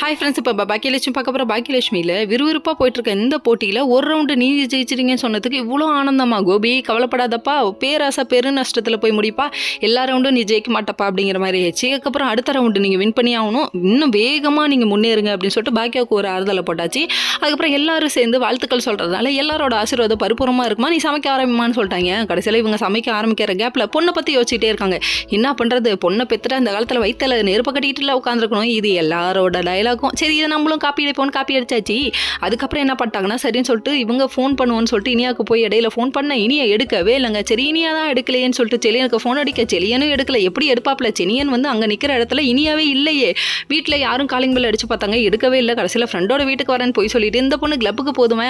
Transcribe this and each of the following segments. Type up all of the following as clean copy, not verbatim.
Hi friends, இப்போ பாக்கியலட்சுமி பார்க்க போகிற பாக்கியலட்சுமியில் விறுவிறுப்பாக போயிட்டுருக்க இந்த போட்டியில் ஒரு ரவுண்டு நீ ஜெயிச்சிருங்கன்னு சொன்னதுக்கு இவ்வளோ ஆனந்தமா கோபி கவலைப்படாதப்பா, பேராசை பெரு நஷ்டத்தில் போய் முடிப்பா, எல்லா ரவுண்டும் நீ ஜெயிக்க மாட்டப்பா அப்படிங்கிற மாதிரி ஆயிடுச்சு. அதுக்கப்புறம் அடுத்த ரவுண்டு நீங்கள் வின் பண்ணி ஆகணும், இன்னும் வேகமாக நீங்கள் முன்னேறுங்க அப்படின்னு சொல்லிட்டு பாக்கியாவுக்கு ஒரு ஆறுதலை போட்டாச்சு. அதுக்கப்புறம் எல்லாரும் சேர்ந்து வாழ்த்துக்கள் சொல்கிறதுனால எல்லாரோட ஆசீர்வாதம் பரிபூர்ணமாக இருக்குமா, நீ சமைக்க ஆரம்பிமான்னு சொல்லிட்டாங்க. கடைசியில் இவங்க சமைக்க ஆரம்பிக்கிற கேப்பில் பொண்ணை பற்றி யோசிச்சுட்டே இருக்காங்க. என்ன பண்ணுறது, பொண்ணை பெற்றுட்டு அந்த காலத்தில் வயிற்றில் நெருப்ப கட்டிட்டுல உட்காந்துருக்கணும், இது எல்லாரோட டயலாகும். சரி, இதை நம்மளும் காப்பி அடிப்போம், காப்பி அடிச்சாச்சு. அதுக்கப்புறம் என்ன பண்ணிட்டாங்கன்னா, சரின்னு சொல்லிட்டு இவங்க ஃபோன் பண்ணுவோன்னு சொல்லிட்டு இனியாவுக்கு போய் இடையில ஃபோன் பண்ண, இனியா எடுக்கவே இல்லைங்க. சரி, இனியா தான் எடுக்கலையேன்னு சொல்லிட்டு செலியனுக்கு ஃபோன் அடிக்க, செலியனும் எடுக்கல. எப்படி எடுப்பாப்ல, செலியன் வந்து அங்கே நிற்கிற இடத்துல இனியாவே இல்லையே. வீட்டில் யாரும் காலிங் பெல் அடிச்சு பார்த்தாங்க, எடுக்கவே இல்லை. கடைசியில் ஃப்ரெண்டோட வீட்டுக்கு வரேன்னு போய் சொல்லிட்டு, இந்த பொண்ணு கிளப்புக்கு போதுமா,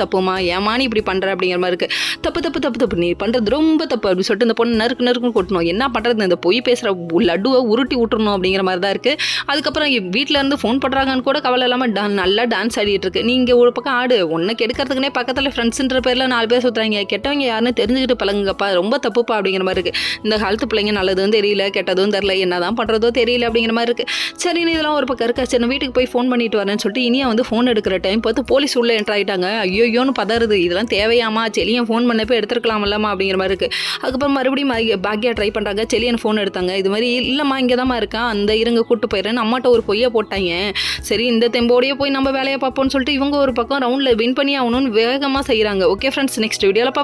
தப்புமா ஏமா நீ இப்படி பண்ணுற அப்படிங்கிற மாதிரி இருக்கு. தப்பு நீ பண்ணுறது ரொம்ப தப்பு அப்படின்னு சொல்லிட்டு இந்த பொண்ணு நறுக்குன்னு கொட்டணும். என்ன பண்ணுறது, இந்த பொய் பேசுகிற லட்டுவை உருட்டி விட்டுறணும் அப்படிங்கிற மாதிரி தான் இருக்குது. அதுக்கப்புறம் வீட்டில் இருந்து ஃபோன் பண்ணுறாங்கன்னு கூட கவலை இல்லாமல் நல்லா டான்ஸ் ஆடிட்டு இருக்கு. நீங்கள் ஒரு பக்கம் ஆடு, ஒன்றை கெடுக்கிறதுக்குனே பக்கத்தில் ஃப்ரெண்ட்ஸுன்ற பேரில் 4 பேர் சுற்றுறாங்க. கெட்டவங்க யாருன்னு தெரிஞ்சுக்கிட்டு பழங்குங்கப்பா, ரொம்ப தப்புப்பா அப்படிங்கிற மாதிரி இருக்குது. இந்த காலத்து பிள்ளைங்க நல்லதும் தெரியல, கெட்டதும் தெரியல, என்ன தான் பண்ணுறதோ தெரியல அப்படிங்கிற மாதிரி இருக்குது. சரின்னு இதெல்லாம் ஒரு பக்கம் இருக்கா. சரி, வீட்டுக்கு போய் ஃபோன் பண்ணிட்டு வரேன்னு சொல்லிட்டு இனியா வந்து ஃபோன் எடுக்கிற டைம் பார்த்து போலீஸ் உள்ளே என்ட்ரு ஆகிட்டாங்க. ஐயோன்னு பதறுது, இதெல்லாம் தேவையாமா, செலியன் ஃபோன் பண்ணப்போ எடுத்துருக்கலாமல்லாமா அப்படிங்கிற மாதிரி இருக்குது. அதுக்கப்புறம் மறுபடியும் பாக்கியா ட்ரை பண்ணுறாங்க. செலியன் ஃபோன் எடுத்தாங்க. இது மாதிரி இல்லைம்மா இங்கே தான் இருக்கா, அந்த இருங்க கூட்டு போயிடுறேன்னு அம்மாட்ட ஒரு பொய்யை போட்டாங்க. சரி, இந்த தெம்போடையே போய் நம்ம வேலையை பார்ப்போம்னு சொல்லிட்டு இவங்க ஒரு பக்கம் ரவுண்டில் வின் பண்ணி ஆகணும்னு வேகமாக செய்கிறாங்க. ஓகே ஃப்ரெண்ட்ஸ், நெக்ஸ்ட் வீடியோவில்